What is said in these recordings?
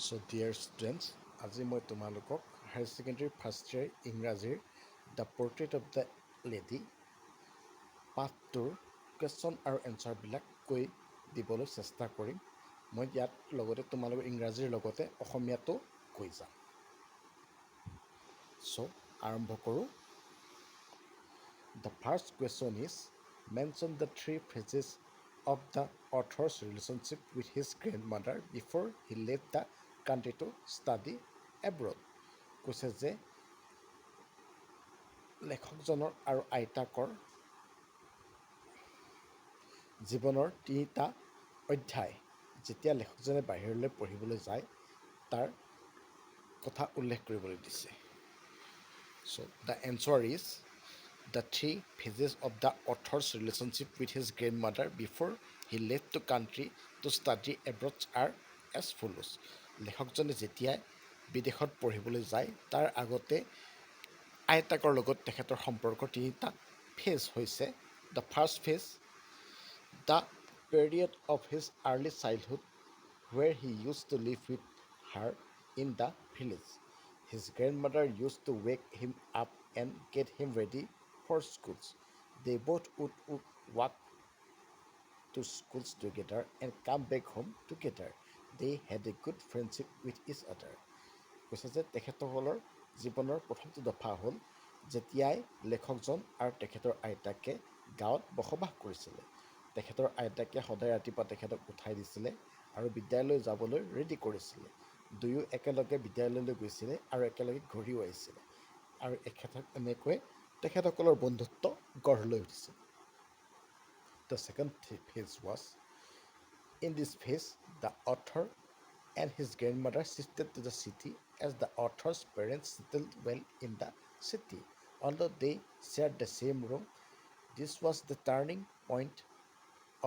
So dear students, আজি মই তোমালোকক হায়াৰ ছেকেণ্ডেৰী ফাৰ্ষ্ট ইয়াৰ ইংৰাজীৰ the portrait of the lady পাঠটোৰ কুৱেশ্যন আৰু এনচাৰবিলাক কৈ দিবলৈ চেষ্টা কৰিম। মই ইয়াত লগতে তোমালোকৰ ইংৰাজীৰ লগতে অসমীয়াটো কৈ যাম। চ' আৰম্ভ কৰোঁ। The first question is, mention the three phases of the author's relationship with his grandmother before he left the country to study abroad. কৈছে যে লেখকজনৰ আৰু আইতাকৰ জীৱনৰ তিনিটা অধ্যায় যেতিয়া লেখকজনে বাহিৰলৈ পঢ়িবলৈ যায় তাৰ কথা উল্লেখ কৰিবলৈ দিছে। So' the answer is the three phases of the author's relationship with his grandmother before he left the country to study abroad are as follows. লেখকজনে যেতিয়া বিদেশত পঢ়িবলৈ যায় তাৰ আগতে আইতাকৰ লগত তেখেতৰ সম্পৰ্কৰ তিনিটা ফেজ হৈছে the first phase the period of his early childhood where he used to live with her in the village. His grandmother used to wake him up and get him ready for schools. They both would walk to schools together and come back home together. They had a good friendship with each other. কৈছে যে তেখেতসকলৰ জীৱনৰ প্ৰথমটো দফা হ'ল যেতিয়াই লেখকজন আৰু তেখেতৰ আইতাকে গাঁৱত বসবাস কৰিছিলে। তেখেতৰ আইতাকে সদায় ৰাতিপুৱা তেখেতক উঠাই দিছিলে আৰু বিদ্যালয়লৈ যাবলৈ ৰেডি কৰিছিলে। দুয়ো একেলগে বিদ্যালয়লৈ গৈছিলে আৰু একেলগে ঘূৰিও আহিছিলে আৰু এনেকৈ তেখেতসকলৰ বন্ধুত্ব গঢ় লৈ উঠিছিল। The second phase was, in this phase, the author and his grandmother shifted to the city as the author's parents settled well in the city. Although they shared the same room, this was the turning point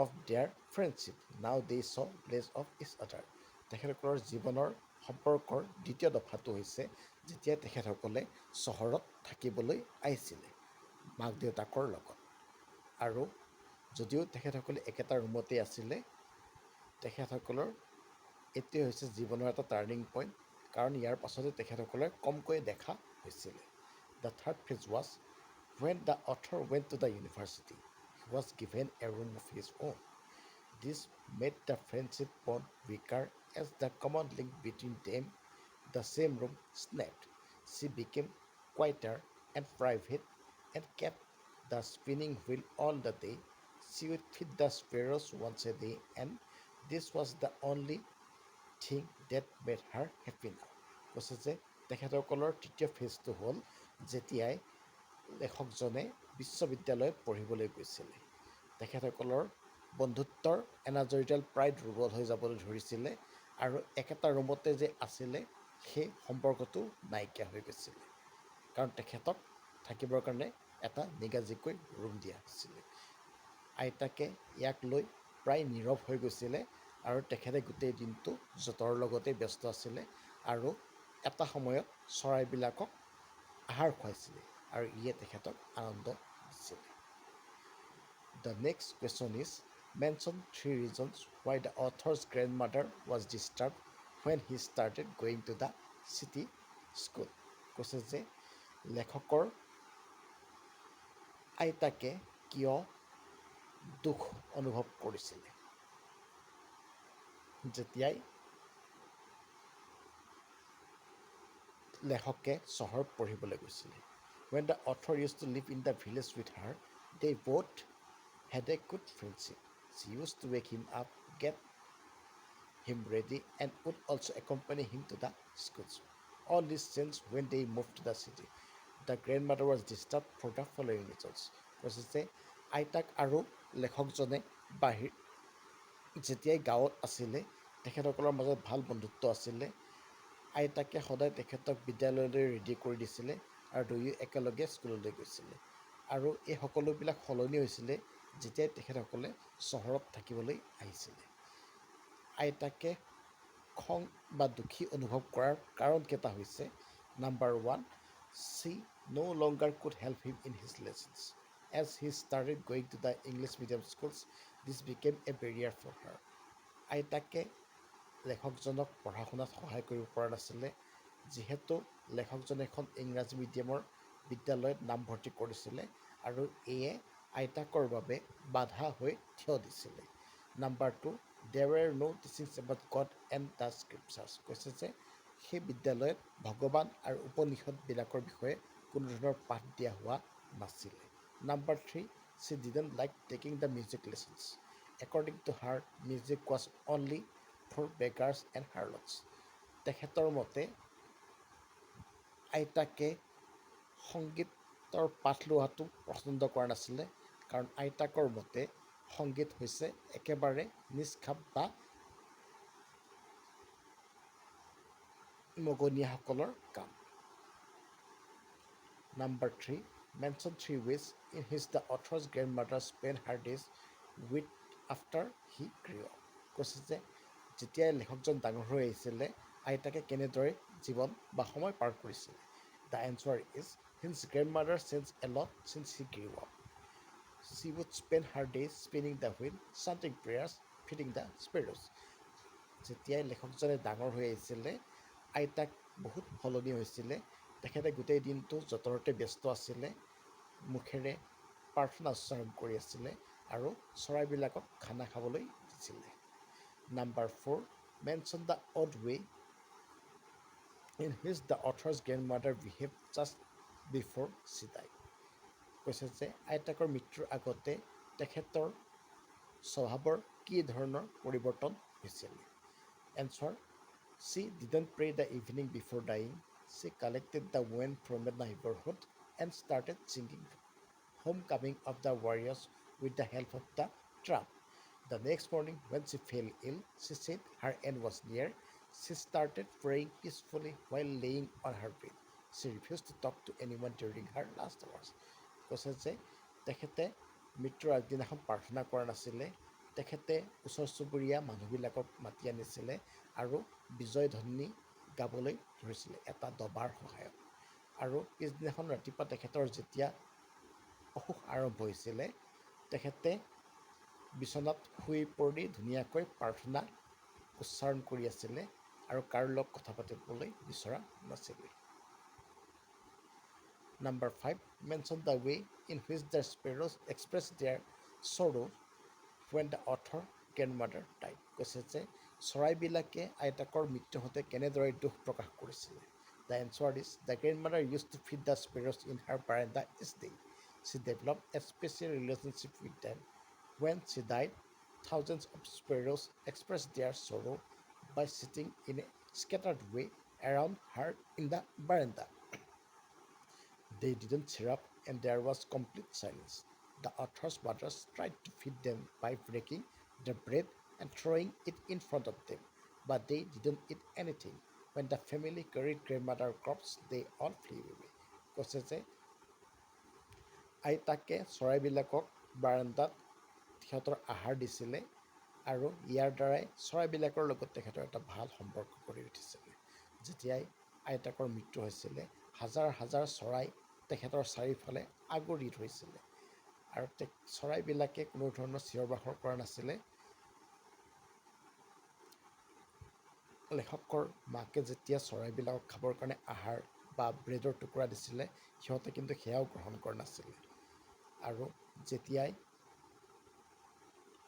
of their friendship. Now they saw less of each other. তেখেতসকলৰ জীৱনৰ সম্পৰ্কৰ দ্বিতীয় দফাটো হৈছে যেতিয়া তেখেতসকলে চহৰত থাকিবলৈ আহিছিলে মাক দেউতাকৰ লগত আৰু যদিও তেখেতসকলে একেটা ৰুমতে আছিলে তেখেতসকলৰ এইটোৱে হৈছে জীৱনৰ এটা টাৰ্ণিং পইণ্ট কাৰণ ইয়াৰ পাছতে তেখেতসকলে কমকৈ দেখা হৈছিলে। The third phase was when the author went to the university. He was given a room of his own. This made the friendship bond weaker as the common link between them, the same room, snapped. She became quieter and private and kept the spinning wheel all the day. She would feed the sparrows once a day, and this was the only thing that made her happy now. কৈছে যে তেখেতসকলৰ তৃতীয় ফেজটো হ'ল যেতিয়াই লেখকজনে বিশ্ববিদ্যালয়ত পঢ়িবলৈ গৈছিলে। তেখেতসকলৰ বন্ধুত্বৰ এনাজৰীডাল প্ৰায় দুৰ্বল হৈ যাবলৈ ধৰিছিলে আৰু একেটা ৰুমতে যে আছিলে সেই সম্পৰ্কটো নাইকিয়া হৈ গৈছিলে কাৰণ তেখেতক থাকিবৰ কাৰণে এটা নিগাজিকৈ ৰুম দিয়া হৈছিলে। আইতাকে ইয়াক লৈ প্ৰায় নীৰৱ হৈ গৈছিলে আৰু তেখেতে গোটেই দিনটো জোঁটৰ লগতে ব্যস্ত আছিলে আৰু এটা সময়ত চৰাইবিলাকক আহাৰ খুৱাইছিলে আৰু ইয়ে তেখেতক আনন্দ দিছিলে। The next question is, mention three reasons why the author's grandmother was disturbed when he started going to the city school. কৈছে যে লেখকৰ আইতাকে কিয় দুখ অনুভৱ কৰিছিলে যেতিয়াই লেখকে চহৰত পঢ়িবলৈ গৈছিলে। When the author used to live in the village with her, they both had a good friendship. She used to wake him up, get him ready, and would also accompany him to the schools. All this changed when they moved to the city. The grandmother was disturbed for the following reasons. কৈছে যে আইতাক আৰু লেখকজনে যেতিয়াই গাঁৱত আছিলে তেখেতসকলৰ মাজত ভাল বন্ধুত্ব আছিলে। আইতাকে সদায় তেখেতক বিদ্যালয়লৈ ৰেডি কৰি দিছিলে আৰু দুয়ো একেলগে স্কুললৈ গৈছিলে আৰু এই সকলোবিলাক সলনি হৈছিলে যেতিয়াই তেখেতসকলে চহৰত থাকিবলৈ আহিছিলে। আইতাকে খং বা দুখী অনুভৱ কৰাৰ কাৰণকেইটা হৈছে number 1, she no longer could help him in his lessons. As he started going to the English medium schools, this became a barrier for her. আইতাকে লেখকজনক পঢ়া শুনাত সহায় কৰিব পৰা নাছিলে, যিহেতু লেখকজনে এখন ইংৰাজী মিডিয়ামৰ বিদ্যালয়ত নামভৰ্তি কৰিছিলে আৰু এয়ে আইতাকৰ বাবে বাধা হৈ থিয় দিছিলে। Number 2, there were no teachings about God and the scriptures। কৈছে যে সেই বিদ্যালয়ত ভগৱান আৰু উপনিষদবিলাকৰ বিষয়ে কোনো ধৰণৰ পাঠ দিয়া হোৱা নাছিলে। Number 3, she didn't like taking the music lessons। According to her, music was only for beggars and harlots। তেখেতৰ মতে আইতাকে সংগীতৰ পাঠ লোৱাটো পচন্দ কৰা নাছিলে, কাৰণ আইতাকৰ মতে সংগীত হৈছে একেবাৰে নিষ্কাম বা মগনীয়াসকলৰ কাম। Number 3, mention 3 ways in which the author's grandmother spent her days with after he grew up। কৈছে যে যেতিয়া লেখকজন ডাঙৰ হৈ আহিছিলে, আইতাকে কেনেদৰে জীৱন বা সময় পাৰ কৰিছিলে। The answer is his grandmother changed a lot since he grew up। She would spend her days spinning the wheel, chanting prayers, feeding the sparrows। যেতিয়াই লেখকজনে ডাঙৰ হৈ আহিছিলে, আইতাক বহুত সলনি হৈছিলে। তেখেতে গোটেই দিনটো যতনতে ব্যস্ত আছিলে, মুখেৰে প্ৰাৰ্থনা উচ্চাৰণ কৰি আছিলে আৰু চৰাইবিলাকক খানা খাবলৈ দিছিলে। Number 4, mention the odd way in which the author's grandmother behaved just before she died। কৈছে যে আইতাকৰ মৃত্যুৰ আগতে তেখেতৰ স্বভাৱৰ কি ধৰণৰ পৰিৱৰ্তন হৈছিল। Answer, she didn't pray the evening before dying। She collected the wind from the neighborhood and started singing Homecoming of the Warriors with the help of the drum। The next morning, when she fell ill, she said her end was near। She started praying peacefully while laying on her bed। She refused to talk to anyone during her last hours। কৈছে যে তেখেতে মৃত্যুৰ আগদিনাখন প্ৰাৰ্থনা কৰা নাছিলে, তেখেতে ওচৰ চুবুৰীয়া মানুহবিলাকক মাতি আনিছিলে আৰু বিজয় ধ্বনি গাবলৈ ধৰিছিলে এটা দবাৰ সহায়ত। আৰু পিছদিনাখন ৰাতিপুৱা তেখেতৰ যেতিয়া অসুখ আৰম্ভ হৈছিলে, তেখেতে বিচনাত শুই পৰি ধুনীয়াকৈ প্ৰাৰ্থনা উচ্চাৰণ কৰি আছিলে আৰু কাৰো লগত কথা পাতিবলৈ বিচৰা নাছিলে। Number 5, mention the way in which the sparrows express their sorrow when the author grandmother died। কৈছে যে চৰাইবিলাকে আইতাকৰ মৃত্যু হওঁতে কেনেদৰে দুখ প্ৰকাশ কৰিছিলে। The answer is the grandmother used to feed the sparrows in her veranda each day। She developed a special relationship with them। When she died, thousands of sparrows expressed their sorrow by sitting in a scattered way around her in the veranda। They didn't chirp and there was complete silence। The author's mothers tried to feed them by breaking the bread and throwing it in front of them, but they didn't eat anything। When the family carried grandmother's corpse, they all flew away। কৈছে যে আইতাকে চৰাইবিলাকক বাৰান্দাত সিহঁতৰ আহাৰ দিছিলে আৰু ইয়াৰ দ্বাৰাই চৰাইবিলাকৰ লগত তেখেতৰ এটা ভাল সম্পৰ্ক গঢ়ি উঠিছিলে। যেতিয়াই আইতাকৰ মৃত্যু হৈছিলে, হাজাৰ হাজাৰ চৰাই তেখেতৰ চাৰিওফালে আগুৰি ধৰিছিলে আৰু চৰাইবিলাকে কোনো ধৰণৰ চিঞৰ বাখৰ কৰা নাছিলে। লেখকৰ মাকে যেতিয়া চৰাইবিলাকক খাবৰ কাৰণে আহাৰ বা ব্ৰেডৰ টুকুৰা দিছিলে, সিহঁতে কিন্তু সেয়াও গ্ৰহণ কৰা নাছিলে। আৰু যেতিয়াই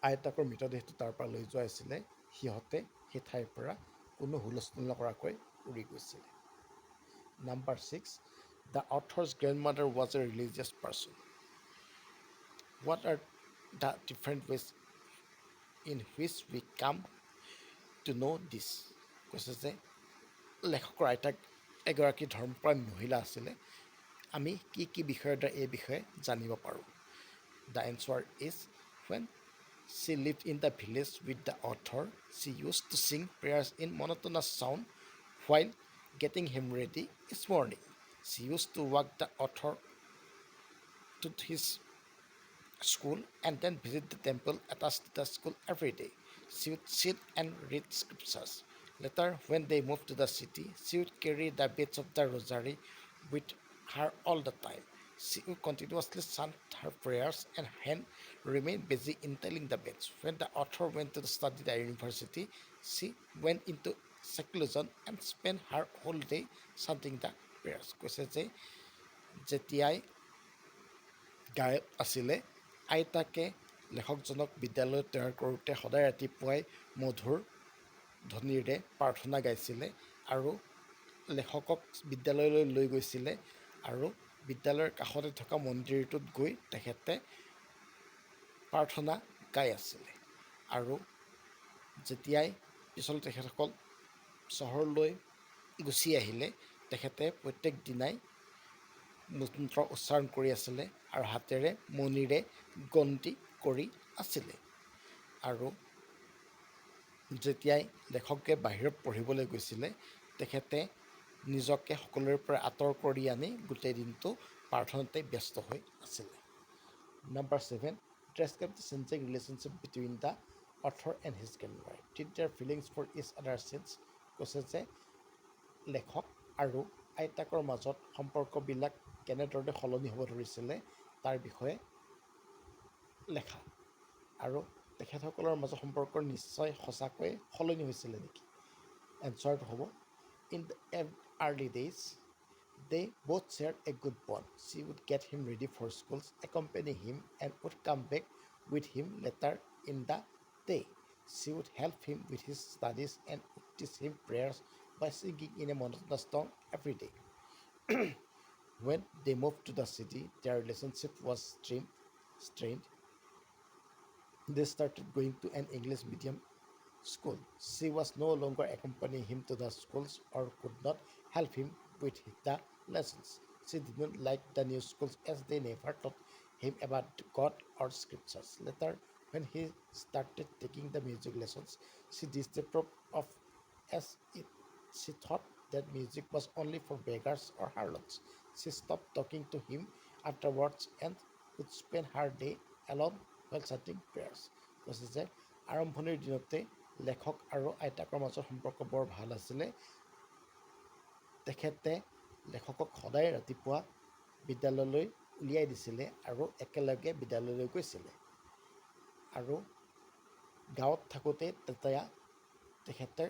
আইতাকৰ মৃতদেহটো তাৰ পৰা লৈ যোৱা হৈছিলে, সিহঁতে সেই ঠাইৰ পৰা কোনো হুলস্থুল নকৰাকৈ উৰি গৈছিলে। Number 6, the author's grandmother was a religious person। What are the different ways in which we come to know this? কৈছে যে লেখকৰ আইতাক এগৰাকী ধৰ্মপৰায়ণ মহিলা আছিলে। আমি কি কি বিষয়ৰ দ্বাৰা এই বিষয়ে জানিব পাৰোঁ। The answer is when she lived in the village with the author, she used to sing prayers in monotonous sound while getting him ready each morning। She used to walk the author to his school and then visit the temple attached to the school every day। She would sit and read scriptures। Later, when they moved to the city, she would carry the beads of the rosary with her all the time। She would continuously chant her prayers and hand remain busy in telling the bench. When the author went to study at university, she went into seclusion and spent her whole day chanting the prayers. কৈছে যে যেতিয়াই গায়ক আছিলে আইতাকে লেখকজনক বিদ্যালয়ত তৈয়াৰ কৰোঁতে সদায় ৰাতিপুৱাই মধুৰ ধ্বনিৰে প্ৰাৰ্থনা গাইছিলে আৰু লেখকক বিদ্যালয়লৈ লৈ গৈছিলে আৰু বিদ্যালয়ৰ কাষতে থকা মন্দিৰটোত গৈ তেখেতে প্ৰাৰ্থনা গাই আছিলে আৰু যেতিয়াই পিছলৈ তেখেতসকল চহৰলৈ গুচি আহিলে তেখেতে প্ৰত্যেক দিনাই মন্ত্ৰ উচ্চাৰণ কৰি আছিলে আৰু হাতেৰে মণিৰে গন্তি কৰি আছিলে আৰু যেতিয়াই লেখকে বাহিৰত পঢ়িবলৈ গৈছিলে তেখেতে নিজকে সকলোৰে পৰা আঁতৰ কৰি আনি গোটেই দিনটো প্ৰাৰ্থনাতে ব্যস্ত হৈ আছিলে Number 7. Describe the changing relationship between the author and his grandmother. Did their feelings for each other since? কৈছে যে লেখক আৰু আইতাকৰ মাজত সম্পৰ্কবিলাক কেনেদৰে সলনি হ'ব ধৰিছিলে তাৰ বিষয়ে লেখা আৰু তেখেতসকলৰ মাজত সম্পৰ্ক নিশ্চয় সঁচাকৈয়ে সলনি হৈছিলে নেকি এনচাৰটো হ'ব in the early days they both shared a good bond. She would get him ready for schools, accompany him, and would come back with him later in the day. She would help him with his studies and would teach him prayers by singing in a monotonous tone every day. When they moved to the city, their relationship was strained. They started going to an English medium school. She was no longer accompanying him to the schools or could not help him with the lessons. She did not like the new schools as they never taught him about God or scriptures. Later, when he started taking the music lessons, she disapproved of as it she thought that music was only for beggars or harlots. She stopped talking to him afterwards and would spend her day alone while chanting prayers. কৈছে যে আৰম্ভণিৰ দিনতে লেখক আৰু আইতাকৰ মাজৰ সম্পৰ্ক বৰ ভাল আছিলে তেখেতে লেখকক সদায় ৰাতিপুৱা বিদ্যালয়লৈ উলিয়াই দিছিলে আৰু একেলগে বিদ্যালয়লৈ গৈছিলে আৰু গাঁৱত থাকোঁতে তেতিয়া তেখেতে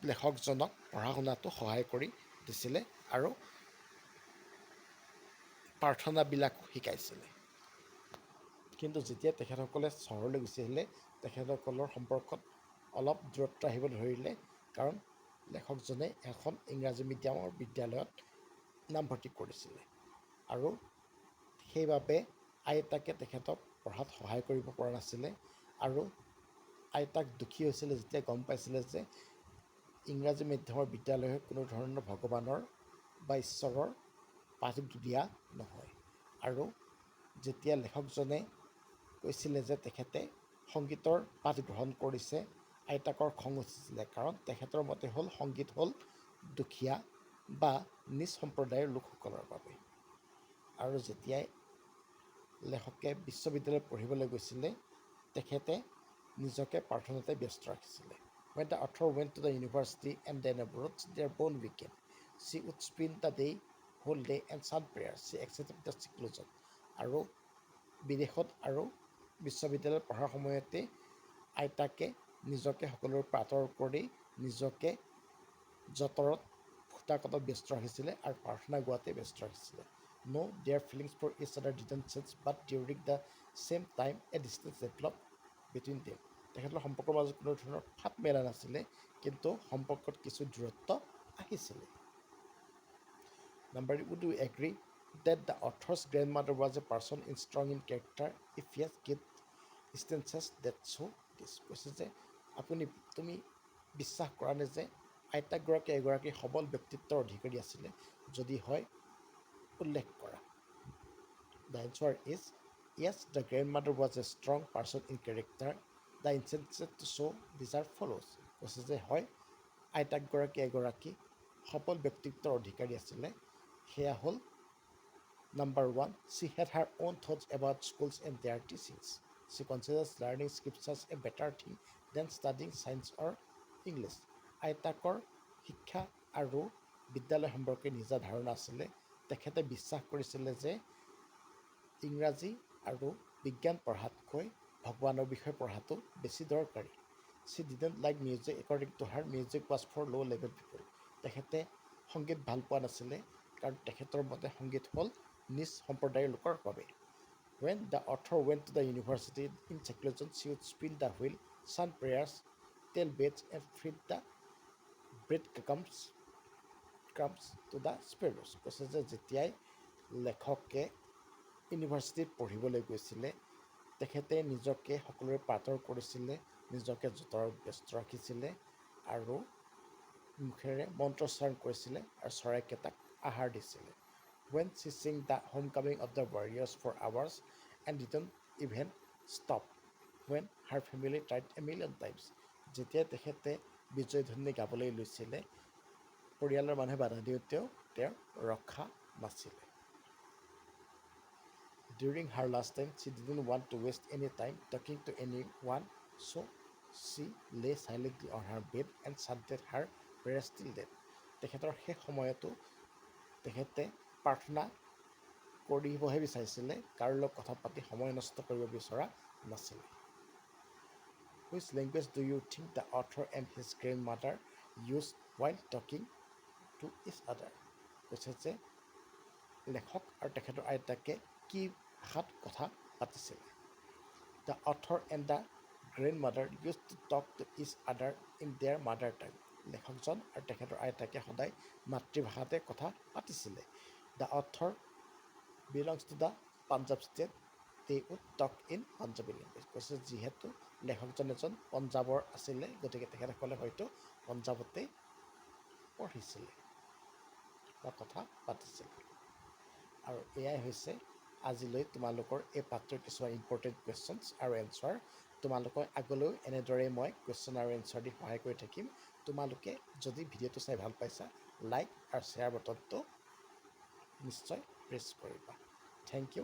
লেখকজনক পঢ়া শুনাটো সহায় কৰি দিছিলে আৰু প্ৰাৰ্থনাবিলাকো শিকাইছিলে কিন্তু যেতিয়া তেখেতসকলে চহৰলৈ গুচি আহিলে তেখেতসকলৰ সম্পৰ্কত অলপ দূৰত্ব আহিব ধৰিলে কাৰণ লেখকজনে এখন ইংৰাজী মিডিয়ামৰ বিদ্যালয়ত নামভৰ্তি কৰিছিলে আৰু সেইবাবে আইতাকে তেখেতক পঢ়াত সহায় কৰিব পৰা নাছিলে আৰু আইতাক দুখী হৈছিলে যেতিয়া গম পাইছিলে যে ইংৰাজী মাধ্যমৰ বিদ্যালয়ে কোনো ধৰণৰ ভগৱানৰ বা ঈশ্বৰৰ পাঠ দিয়া নহয় আৰু যেতিয়া লেখকজনে কৈছিলে যে তেখেতে সংগীতৰ পাঠ গ্ৰহণ কৰিছে আইতাকৰ খং উঠিছিলে কাৰণ তেখেতৰ মতে হ'ল সংগীত হ'ল দুখীয়া বা নিজ সম্প্ৰদায়ৰ লোকসকলৰ বাবে আৰু যেতিয়াই লেখকে বিশ্ববিদ্যালয়ত পঢ়িবলৈ গৈছিলে তেখেতে নিজকে প্ৰাৰ্থনাতে ব্যস্ত ৰাখিছিলে When the author went to the university and then abroad, their bond weakened. She would spend the whole day and chant prayers. She accepted the seclusion. আৰু বিদেশত আৰু বিশ্ববিদ্যালয়ত পঢ়াৰ সময়তে আইতাকে নিজকে সকলোৰে পৰা আঁতৰ কৰি নিজকে যঁতৰত সূতা কটাত ব্যস্ত ৰাখিছিলে আৰু প্ৰাৰ্থনা গোৱাতে ব্যস্ত ৰাখিছিলে No, their feelings for each other didn't change, but during the same time, a distance developed between them. তেখেতৰ সম্পৰ্কৰ মাজত কোনো ধৰণৰ ফাট মেলা নাছিলে কিন্তু সম্পৰ্কত কিছু দূৰত্ব আহিছিলে Number 8, would you agree that the author's grandmother was a person strong in character? If yes, give instances that show this. কৈছে যে তুমি বিশ্বাস কৰা নে যে আইতাকগৰাকী এগৰাকী সবল ব্যক্তিত্বৰ অধিকাৰী আছিলে যদি হয় উল্লেখ কৰা The answer is yes, the grandmother was a strong person in character. The instances to show these are follows. কৈছে যে হয় আইতাকগৰাকী এগৰাকী সবল ব্যক্তিত্বৰ অধিকাৰী আছিলে সেয়া হ'ল Number 1, she had her own thoughts about schools and their teachings. She considers learning scriptures a better thing than studying science or English. আইতাকৰ শিক্ষা আৰু বিদ্যালয় সম্পৰ্কে নিজা ধাৰণা আছিলে তেখেতে বিশ্বাস কৰিছিলে যে ইংৰাজী আৰু বিজ্ঞান পঢ়াতকৈ ভগৱানৰ বিষয়ে পঢ়াটো বেছি দৰকাৰী। She didn't like music. According to her, music was for low level people. তেখেতে সংগীত ভাল পোৱা নাছিলে কাৰণ তেখেতৰ মতে সংগীত হ'ল নিজ সম্প্ৰদায়ৰ লোকৰ বাবে। When the author went to the university in seclusion, she would spin the wheel, chant prayers, tell beads, and feed the breadcrumbs to the sparrows. কৈছে যে যেতিয়াই লেখকে ইউনিভাৰ্চিটিত পঢ়িবলৈ গৈছিলে তেখেতে নিজকে সকলোৰে পাতৰ কৰিছিলে, নিজকে জোতৰত ব্যস্ত ৰাখিছিলে আৰু মুখেৰে মন্ত্ৰোচ্চাৰণ কৰিছিলে আৰু চৰাইকেইটাক আহাৰ দিছিলে। When she sang the homecoming of the warriors for hours and didn't even stop when her family tried a million times. যেতিয়া তেখেতে বিজয়ধ্বনি গাবলৈ লৈছিলে পৰিয়ালৰ মানুহে বাধা দিওঁতেও তেওঁ ৰখা নাছিলে। During her last time, she didn't want to waste any time talking to anyone, so she lay silently on her bed and chanted her prayers till death. তেখেতৰ শেষ সময়তো তেখেতে প্ৰাৰ্থনা কৰিবহে বিচাৰিছিলে, কাৰো লগত কথা পাতি সময় নষ্ট কৰিব বিচৰা নাছিলে। Which language do you think the author and his grandmother used while talking to each other? কৈছে যে লেখক আৰু তেখেতৰ আইতাকে কি ভাষাত কথা পাতিছিলে। The author and the grandmother used to talk to each other in their mother tongue. লেখকজন আৰু তেখেতৰ আইতাকে সদায় মাতৃভাষাতে কথা পাতিছিলে। The author belongs to the Punjab state. They would talk in Punjabi language. কৈছে যিহেতু লেখকজন এজন পঞ্জাৱৰ আছিলে গতিকে তেখেতসকলে হয়তো পঞ্জাৱতে পঢ়িছিলে বা কথা পাতিছিলে। আৰু এয়াই হৈছে আজিলৈ তোমালোকৰ এই পাঠটোৰ কিছুমান ইম্পৰ্টেণ্ট কুৱেশ্যনছ আৰু এনচাৰ। তোমালোকক আগলৈও এনেদৰে মই কুৱেশ্যন আৰু এনচাৰ দি সহায় কৰি থাকিম। তোমালোকে যদি ভিডিঅ'টো চাই ভাল পাইছা লাইক আৰু শ্বেয়াৰ বটনটো নিশ্চয় প্ৰেছ কৰিবা। Thank U.